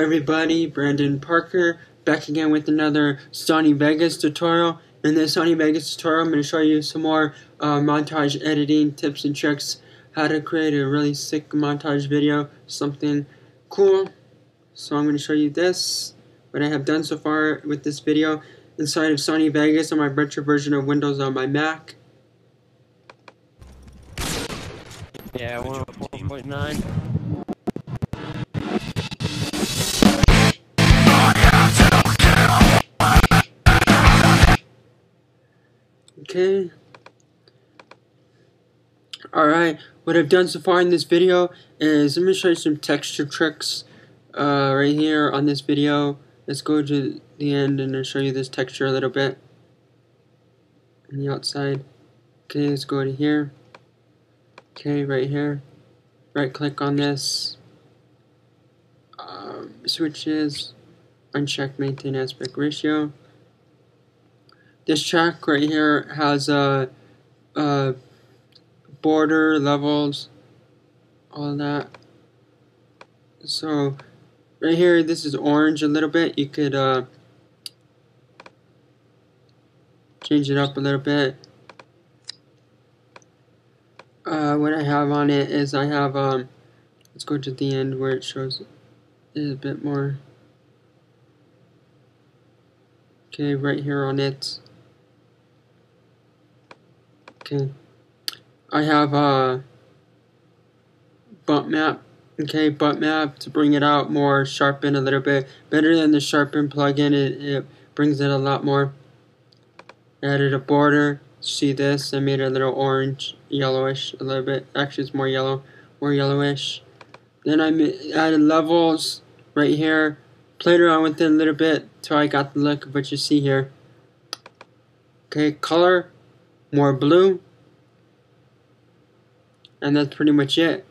everybody, Brandon Parker, back again with another Sony Vegas tutorial. In this Sony Vegas tutorial, I'm going to show you some more montage editing tips and tricks, how to create a really sick montage video, something cool. So I'm going to show you this, what I have done so far with this video inside of Sony Vegas on my virtual version of Windows on my Mac. Yeah, 1.9. Okay. Alright, what I've done so far in this video is I'm going to show you some texture tricks right here on this video. Let's go to the end and I'll show you this texture a little bit on the outside. Okay, let's go to here. Okay, right here. Right click on this. Switches. Uncheck maintain aspect ratio. This track right here has border levels, all that. So right here, this is orange a little bit. You could change it up a little bit. What I have on it is I have let's go to the end where it shows it a bit more. Okay, right here on it. Okay, I have a bump map. Okay, bump map to bring it out more, sharpen a little bit. Better than the sharpen plugin, it brings it a lot more. Added a border. See this? I made it a little orange, yellowish, a little bit. Actually, it's more yellow, more yellowish. Then I added levels right here. Played around with it a little bit till I got the look of what you see here. Okay, color. More blue, and that's pretty much it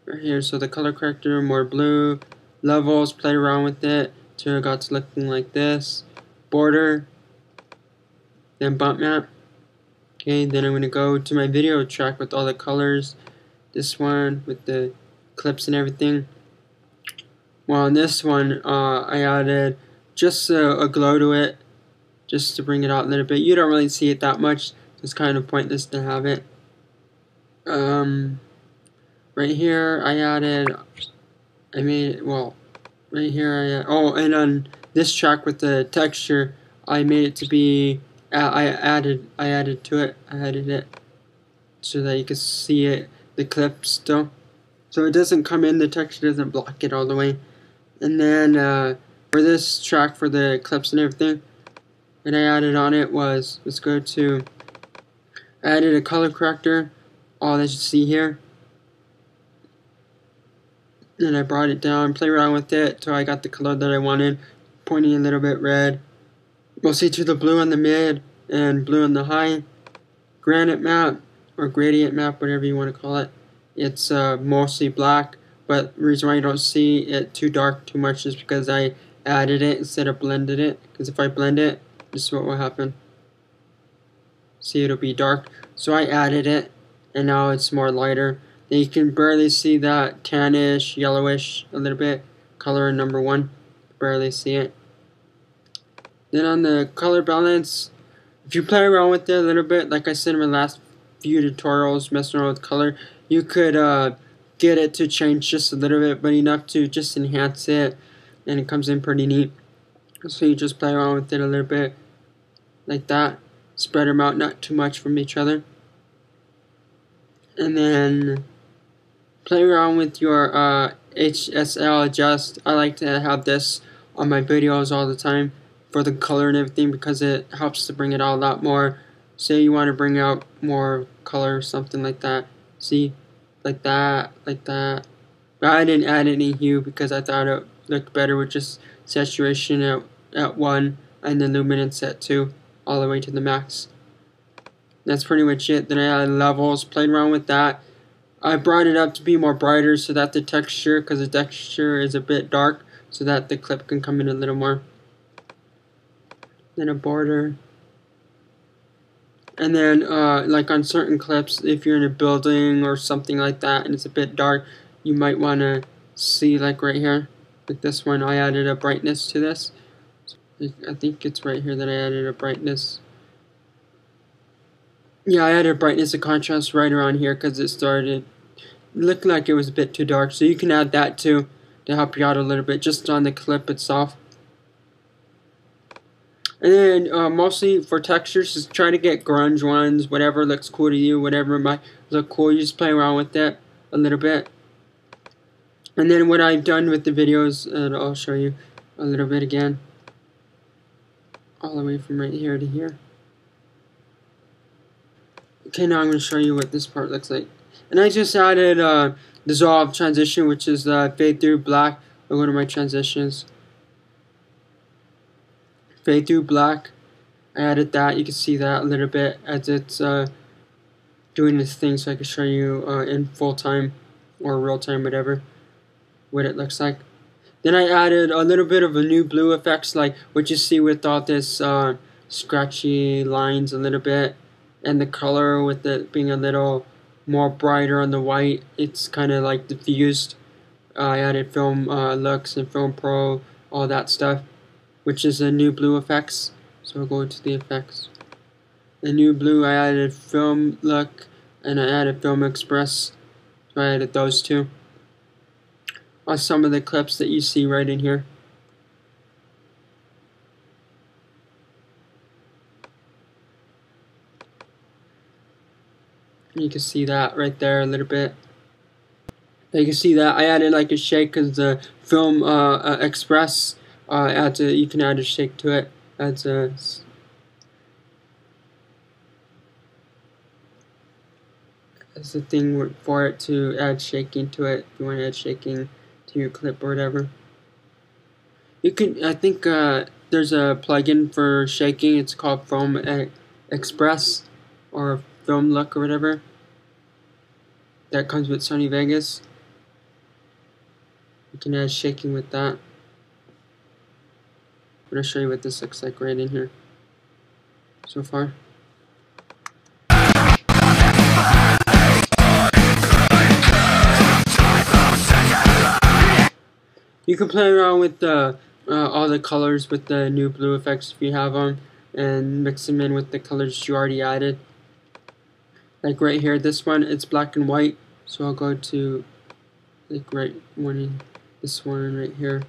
right here. So the color corrector, more blue, levels, played around with it till it got to looking like this, border, then bump map. Okay, then I'm going to go to my video track with all the colors, this one with the clips and everything. Well, on this one I added just a glow to it, just to bring it out a little bit. You don't really see it that much. It's kind of pointless to have it. Right here I added, right here and on this track with the texture, I made it to be, I added it so that you can see it, the clip still. So it doesn't come in, the texture doesn't block it all the way. And then for this track, for the clips and everything, and I added on it was, let's go to, I added a color corrector, all that you see here. Then I brought it down, played around with it till I got the color that I wanted, pointing a little bit red. Mostly to the blue on the mid and blue on the high. Granite map, or gradient map, whatever you want to call it. It's mostly black, but the reason why you don't see it too dark too much is because I added it instead of blended it. Because if I blend it, this is what will happen. See, it'll be dark. So I added it, and now it's more lighter. Then you can barely see that tannish, yellowish, a little bit. Color in number 1, barely see it. Then on the color balance, if you play around with it a little bit, like I said in my last few tutorials, messing around with color, you could get it to change just a little bit, but enough to just enhance it, and it comes in pretty neat. So you just play around with it a little bit like that, spread them out not too much from each other, and then play around with your HSL adjust. I like to have this on my videos all the time for the color and everything because it helps to bring it out a lot more. Say you want to bring out more color or something like that, see, like that, but I didn't add any hue because I thought it looked better with just saturation at 1 and then luminance at 2 all the way to the max. That's pretty much it. Then I added levels, played around with that. I brought it up to be more brighter so that the texture, because the texture is a bit dark, so that the clip can come in a little more. Then a border. And then like on certain clips, if you're in a building or something like that and it's a bit dark, you might want to see, like right here, Like this one, I added a brightness to this. I think it's right here that I added a brightness. Yeah, I added brightness and contrast right around here because it started looking like it was a bit too dark. So you can add that too to help you out a little bit just on the clip itself. And then mostly for textures, just try to get grunge ones, whatever looks cool to you, whatever might look cool. You just play around with it a little bit. And then what I've done with the videos, and I'll show you a little bit again. All the way from right here to here. Okay, now I'm going to show you what this part looks like. And I just added dissolve transition, which is fade through black. I'll go to my transitions. Fade through black. I added that. You can see that a little bit as it's doing this thing, so I can show you in full time or real time, whatever, what it looks like. Then I added a little bit of a NewBlue effects, like what you see with all this scratchy lines a little bit, and the color with it being a little more brighter on the white. It's kind of like diffused. I added film looks and film pro, all that stuff, which is a NewBlue effects. So I'll go to the effects. The NewBlue, I added film look and I added film express. So I added those two on some of the clips that you see right in here. And you can see that right there a little bit. You can see that I added like a shake because the film express adds a, you can add a shake to it. Adds a that's the thing for it to add shaking to it. If you want to add shaking to your clip or whatever, you can. I think there's a plugin for shaking. It's called Film Express or Film Look or whatever. That comes with Sony Vegas. You can add shaking with that. I'm gonna show you what this looks like right in here so far. You can play around with all the colors with the NewBlue effects if you have them, and mix them in with the colors you already added. Like right here, this one, it's black and white, so I'll go to like right one, this one right here,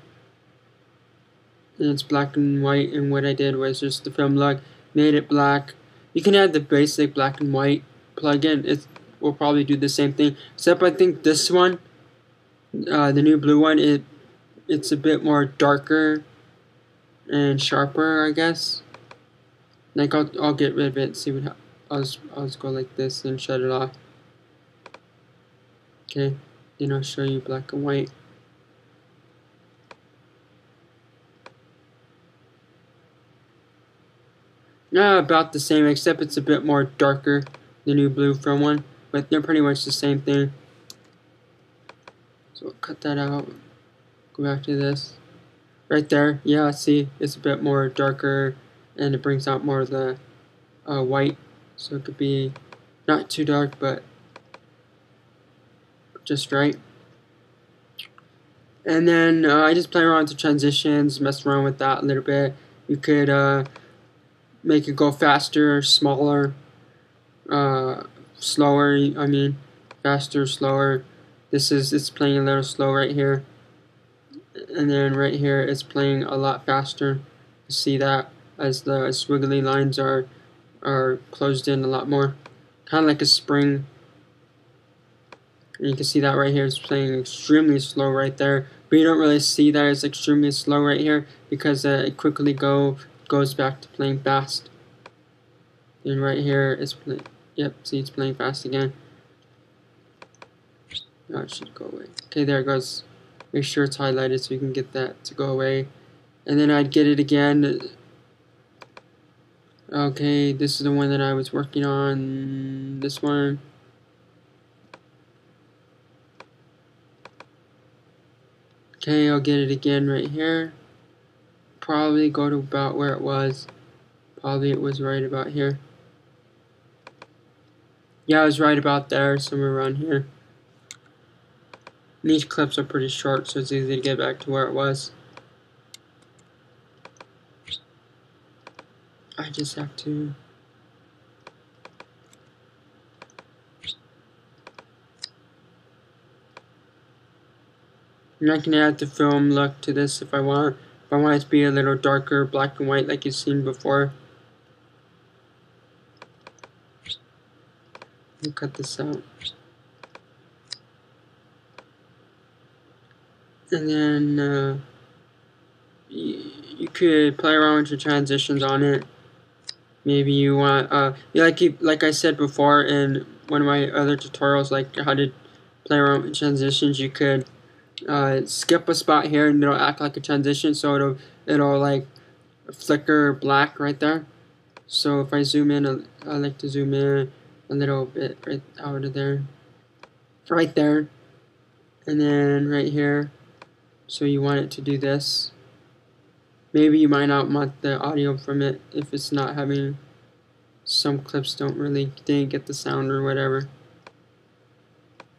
and it's black and white. And what I did was just the film look, made it black. You can add the basic black and white plugin. It will probably do the same thing, except I think this one, the NewBlue one, it's a bit more darker and sharper, I guess. Like I'll get rid of it. See what I'll just go like this and shut it off. Okay, then I'll show you black and white. About the same, except it's a bit more darker, the NewBlue from one, but they're pretty much the same thing. So I'll cut that out. Go back to this. Right there, yeah, see, it's a bit more darker, and it brings out more of the white, so it could be not too dark, but just right. And then I just play around with the transitions, mess around with that a little bit. You could make it go faster, smaller, slower, I mean, faster, slower. It's playing a little slow right here. And then right here it's playing a lot faster. You see that as the squiggly lines are closed in a lot more, kind of like a spring. And you can see that right here it's playing extremely slow right there, but you don't really see that it's extremely slow right here because it quickly goes back to playing fast. And right here it's playing. Yep, see it's playing fast again. Oh, it should go away. Okay, there it goes. Make sure it's highlighted so you can get that to go away. And then I'd get it again. Okay, this is the one that I was working on. This one. Okay, I'll get it again right here. Probably go to about where it was. Probably it was right about here. Yeah, I was right about there, somewhere around here. And these clips are pretty short, so it's easy to get back to where it was. I just have to... And I can add the film look to this if I want. If I want it to be a little darker, black and white like you've seen before. I'll cut this out. And then you could play around with your transitions on it. Maybe you want, like I said before in one of my other tutorials, like how to play around with transitions, you could skip a spot here and it'll act like a transition, so it'll like flicker black right there. So if I zoom in, I like to zoom in a little bit right out of there, right there, and then right here. So you want it to do this. Maybe you might not want the audio from it if it's not having, some clips didn't get the sound or whatever.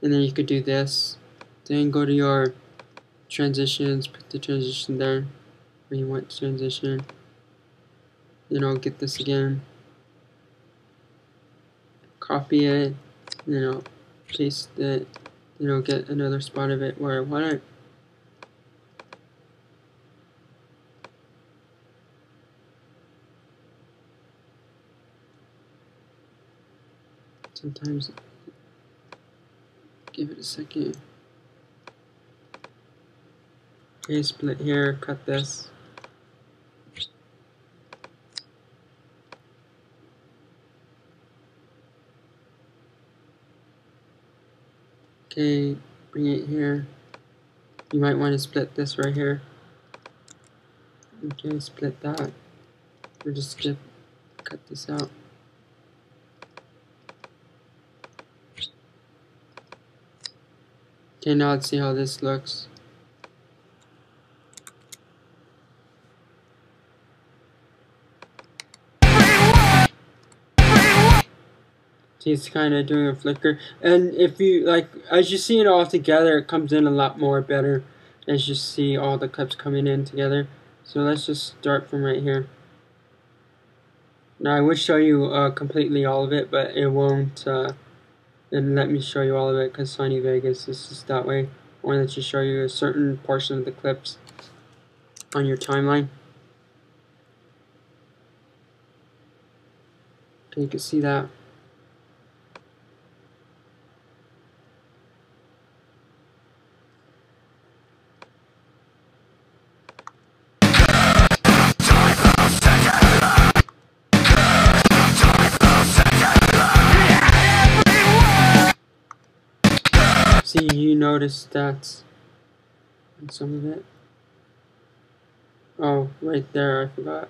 And then you could do this. Then go to your transitions, put the transition there where you want to transition. Then I'll get this again. Copy it, and then I'll paste it. Then I'll get another spot of it where I want it. Sometimes, give it a second. Okay, split here, cut this. Okay, bring it here. You might want to split this right here. Okay, split that. Or just cut this out. Okay, now let's see how this looks. See, it's kind of doing a flicker. And if you, like, as you see it all together, it comes in a lot more better as you see all the clips coming in together. So let's just start from right here. Now I would show you completely all of it, but it won't let me show you all of it because Sony Vegas is just that way. I want to let you show you a certain portion of the clips on your timeline. Okay, you can see that. See, you notice that on some of it. Oh, right there, I forgot.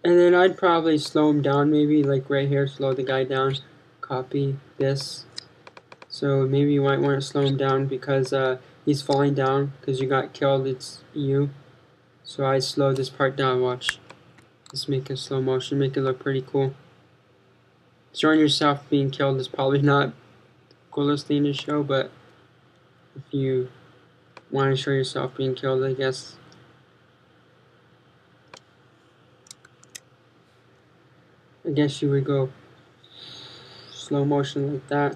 And then I'd probably slow him down, maybe like right here, slow the guy down. Copy this. So maybe you might want to slow him down because he's falling down because you got killed, it's you. So I slow this part down, watch. Let's make it slow motion, make it look pretty cool. Showing yourself being killed is probably not the coolest thing to show, but if you want to show yourself being killed, I guess. I guess you would go slow motion like that.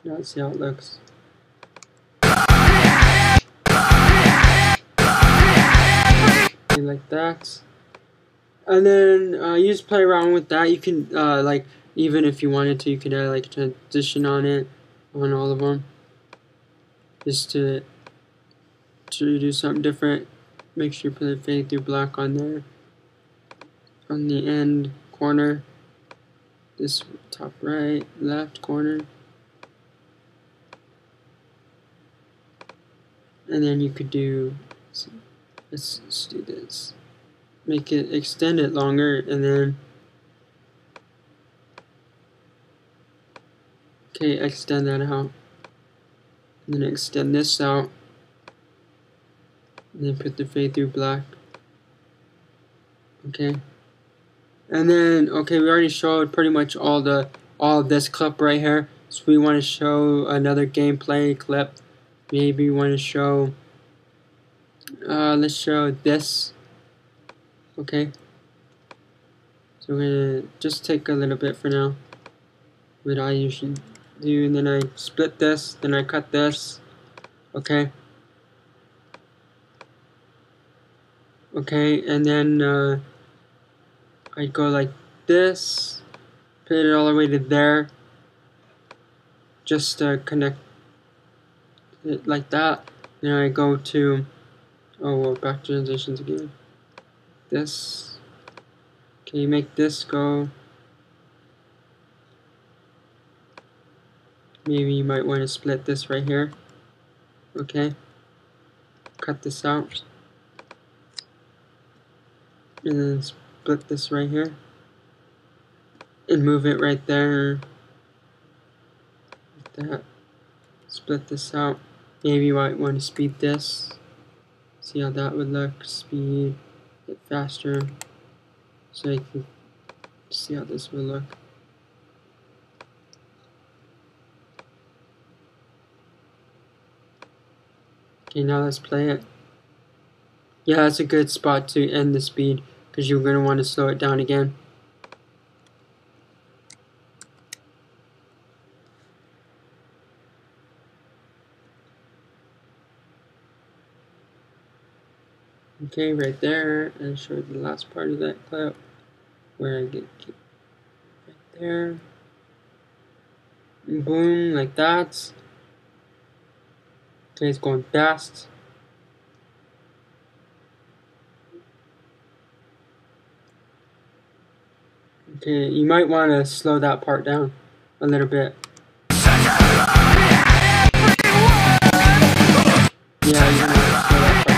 Now let's see how it looks. Okay, like that. And then you just play around with that. You can like, even if you wanted to, you could add like a transition on it, on all of them, just to do something different. Make sure you put the fade through black on there, on the end corner, this top right, left corner, and then you could do. Let's do this. Make it, extend it longer, and then okay, extend that out, and then extend this out, and then put the fade through black. Okay, And then, okay, we already showed pretty much all of this clip right here. So we want to show another gameplay clip. Maybe we want to show, let's show this. Okay. So we're gonna just take a little bit for now. What I usually do, and then I split this, then I cut this. Okay. Okay, and then I go like this, put it all the way to there, just to connect it like that. Then I go to, oh well, back transitions again. This, okay, make this go. Maybe you might want to split this right here. Okay, cut this out, and then split this right here, and move it right there. Like that. Split this out. Maybe you might want to speed this. See how that would look. Speed it faster, so you can see how this will look. Okay, now let's play it. Yeah, that's a good spot to end the speed, because you're going to want to slow it down again. Okay, right there, and show the last part of that clip, where I get right there. Boom, like that. Okay, it's going fast. Okay, you might want to slow that part down a little bit. Yeah, you want to slow that part down.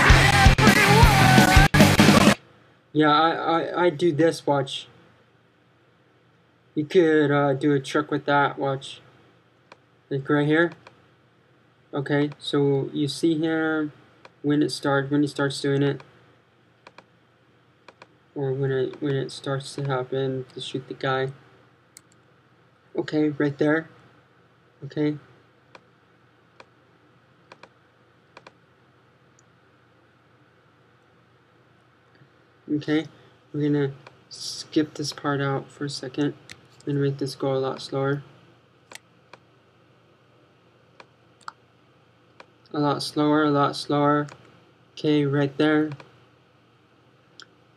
Yeah, I do this, watch. You could do a trick with that, watch. Like right here. Okay, so you see here when he starts doing it, or when it starts to happen to shoot the guy. Okay, right there. Okay. Okay, we're gonna skip this part out for a second and make this go a lot slower. A lot slower, a lot slower. Okay, right there.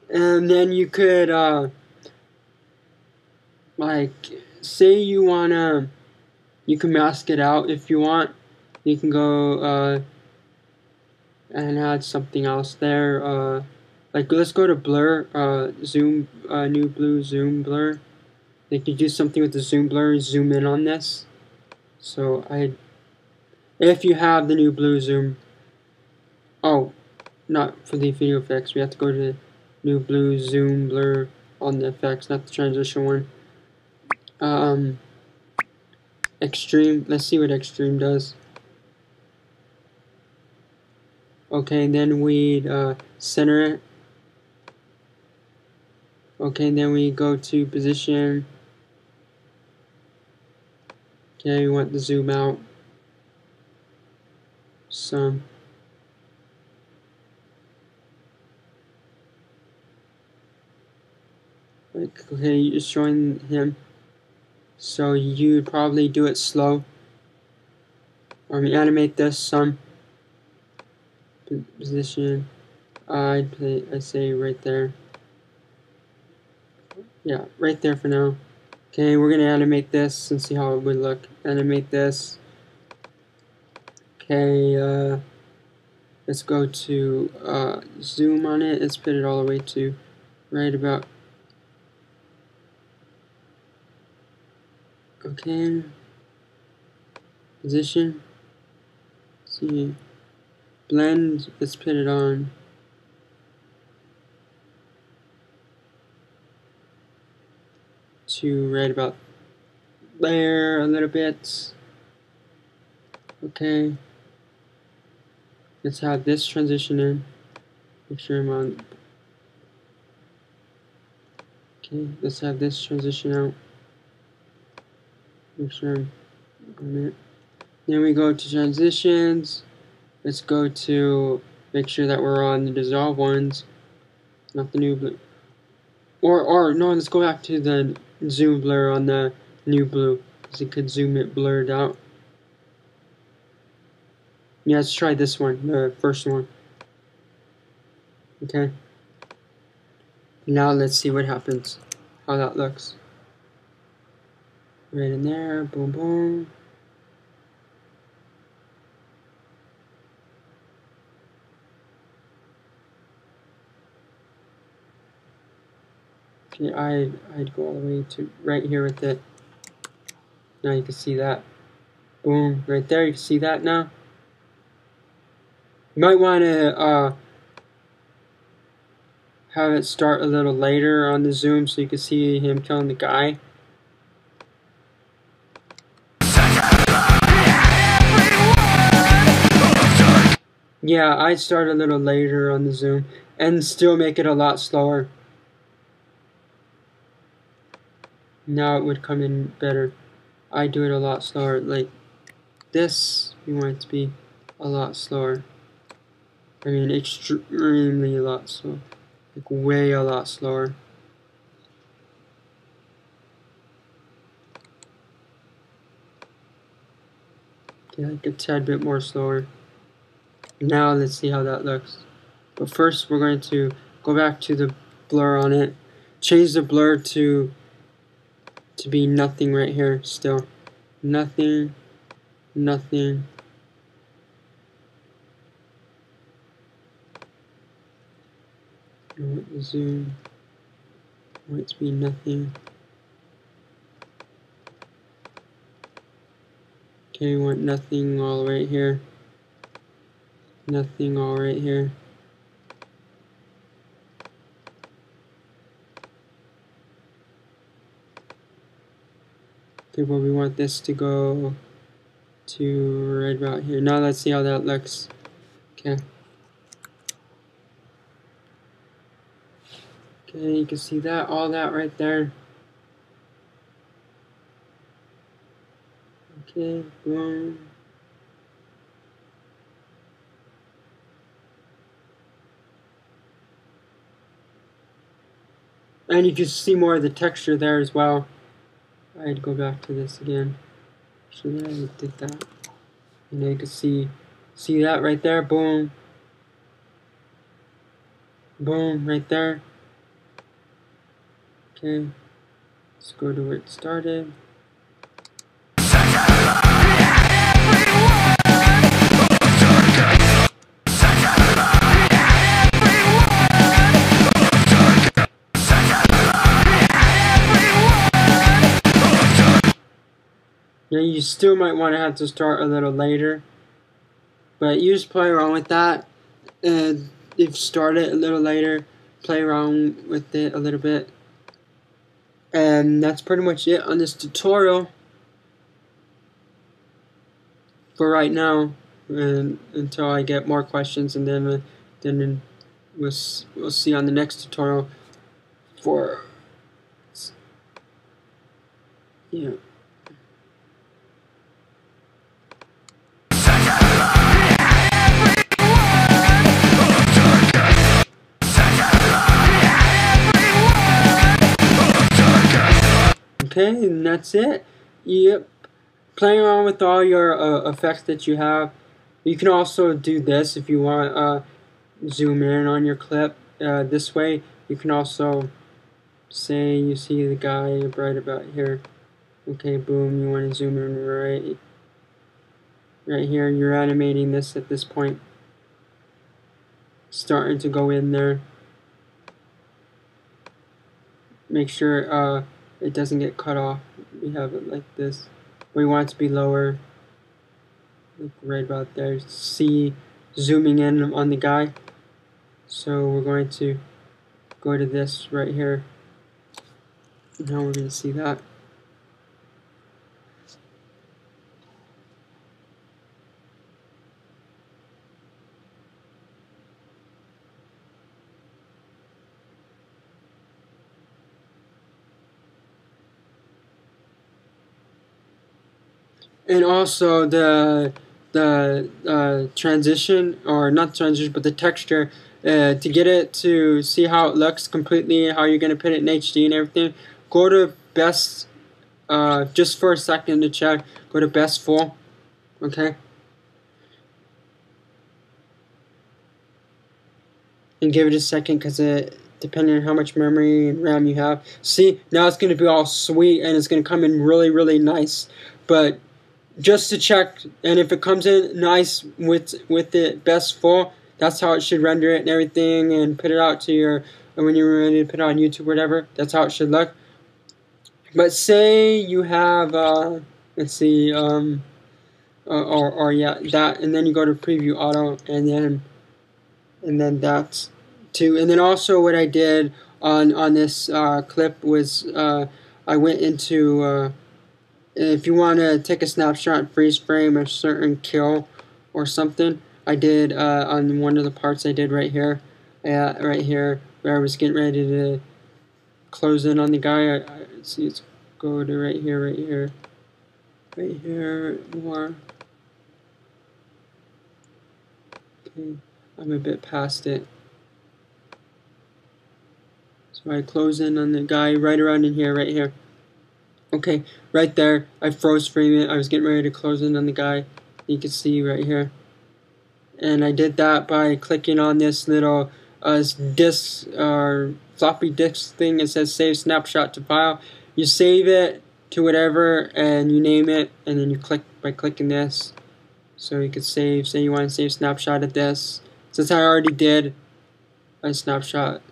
And then you could, like, say you wanna, you can mask it out if you want. You can go, and add something else there. Like, let's go to blur, zoom, NewBlue zoom blur. They could do something with the zoom blur, zoom in on this. So if you have the NewBlue zoom, oh, not for the video effects, we have to go to NewBlue zoom blur on the effects, not the transition one. Extreme, let's see what extreme does. Okay, then we'd center it. Okay, then we go to position. Okay, we want the zoom out some. Like, okay, you're showing him. So you'd probably do it slow. Or animate this some. Position. I say right there. Yeah, right there for now. Okay, we're gonna animate this and see how it would look. Animate this. Okay, let's go to zoom on it. Let's put it all the way to right about. Okay. Position. See. Blend. Let's put it on. To right about there a little bit. Okay. Let's have this transition in. Make sure I'm on. Okay, let's have this transition out. Make sure I'm on it. Then we go to transitions. Let's go to make sure that we're on the dissolve ones, not the new blue. Or no, let's go back to the zoom blur on the new blue, because it could zoom it blurred out. Yeah, let's try this one, the first one. Okay. Now let's see what happens, how that looks. Right in there, boom, boom. Okay, I'd go all the way to right here with it. Now you can see that. Boom, right there, you can see that now. You might want to have it start a little later on the zoom so you can see him killing the guy. Yeah, I'd start a little later on the zoom and still make it a lot slower. Now it would come in better. I do it a lot slower. Like this, you want it to be a lot slower. I mean, extremely a lot slower. Like way a lot slower. Okay, like a tad bit more slower. Now let's see how that looks. But first we're going to go back to the blur on it. Change the blur to be nothing right here still. Nothing, nothing. I want the zoom. I want it to be nothing. Okay, we want nothing all right here. Nothing all right here. Okay, well we want this to go to right about here. Now let's see how that looks. Okay. Okay, you can see that, all that right there. Okay, boom. And you can see more of the texture there as well. I'd go back to this again. Actually, I did that. And you can see that right there, boom. Boom, right there. Okay, let's go to where it started. Now you still might want to have to start a little later, but you just play around with that. And if you start it a little later, play around with it a little bit. And that's pretty much it on this tutorial for right now, and until I get more questions, and then we'll see on the next tutorial for yeah. Okay, and that's it. Yep. Playing around with all your effects that you have. You can also do this if you want. Zoom in on your clip this way. You can also say you see the guy right about here. Okay, boom. You want to zoom in right here. You're animating this at this point. Starting to go in there. Make sure it doesn't get cut off. We have it like this. We want it to be lower, like right about there. See, zooming in on the guy. So we're going to go to this right here. Now we're going to see that. and also the transition, or not transition, but the texture, to get it to see how it looks completely, how you're gonna put it in HD and everything. Go to best, just for a second to check. Go to best full, okay, and give it a second, because it, depending on how much memory and RAM you have. See, now it's gonna be all sweet and it's gonna come in really, really nice. But just to check, and if it comes in nice with the best full, that's how it should render it and everything, and put it out to your, when you're ready to put it on YouTube or whatever, that's how it should look. But say you have, let's see, or yeah, that, and then you go to preview auto, and then that's too. And then also what I did on this clip was, I went into, if you want to take a snapshot, freeze frame a certain kill or something, I did on one of the parts I did right here, right here, where I was getting ready to close in on the guy. Let's see, let's go to right here, more. Okay, I'm a bit past it. So I close in on the guy right around in here, right here. Okay, right there, I froze frame it. I was getting ready to close in on the guy. You can see right here. And I did that by clicking on this little disk, or floppy disk thing. It says save snapshot to file. You save it to whatever and you name it, and then you click by clicking this. So you could save, say you want to save snapshot of this. Since I already did a snapshot,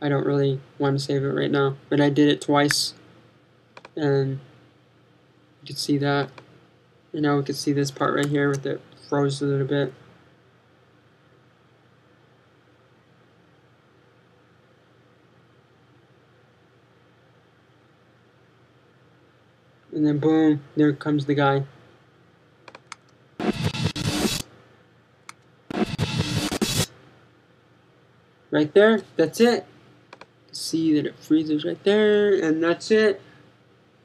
I don't really want to save it right now, but I did it twice, and you can see that. And now we can see this part right here with it froze a little bit. And then boom, there comes the guy. Right there, that's it. See that it freezes right there, and that's it.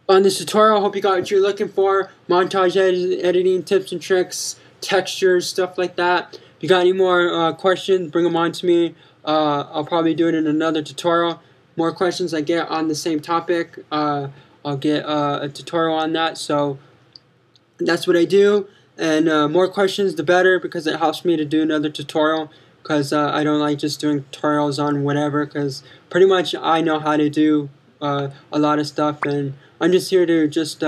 On this tutorial, I hope you got what you're looking for. Montage editing tips and tricks, textures, stuff like that. If you got any more questions, bring them on to me. I'll probably do it in another tutorial. More questions I get on the same topic, I'll get a tutorial on that. So that's what I do. And more questions, the better, because it helps me to do another tutorial. Because I don't like just doing tutorials on whatever, because pretty much I know how to do a lot of stuff, and I'm just here to just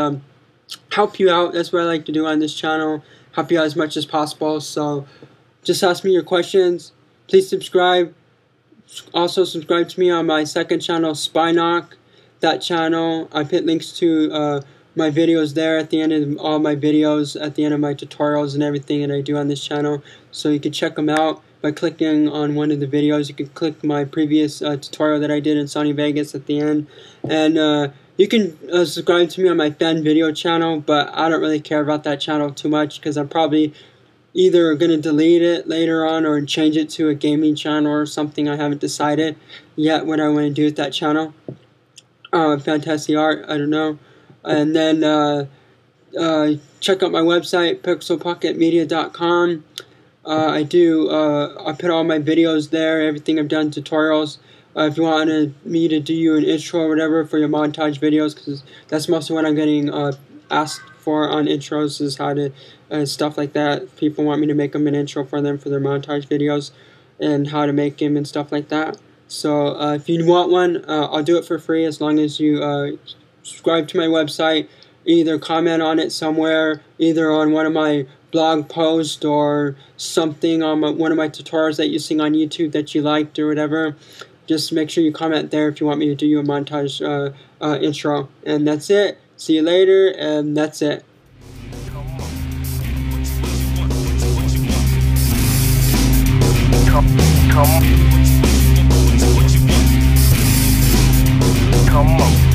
help you out. That's what I like to do on this channel, help you out as much as possible. So just ask me your questions. Please subscribe. Also subscribe to me on my second channel, Spynock. That channel, I put links to my videos there at the end of all my videos, at the end of my tutorials and everything that I do on this channel, so you can check them out by clicking on one of the videos. You can click my previous tutorial that I did in Sony Vegas at the end, and you can subscribe to me on my fan video channel, but I don't really care about that channel too much, because I'm probably either going to delete it later on or change it to a gaming channel or something. I haven't decided yet what I want to do with that channel. Fantastic art, I don't know. And then check out my website, pixelpocketmedia.com. I put all my videos there, everything I've done, tutorials. If you want me to do you an intro or whatever for your montage videos, because that's mostly what I'm getting asked for on intros, is how to, stuff like that. People want me to make them an intro for them for their montage videos, and how to make them and stuff like that. So if you want one, I'll do it for free, as long as you subscribe to my website, either comment on it somewhere, either on one of my blog posts or something on one of my tutorials that you see on YouTube that you liked or whatever. Just make sure you comment there if you want me to do you a montage intro. And that's it. See you later, and that's it. Come on.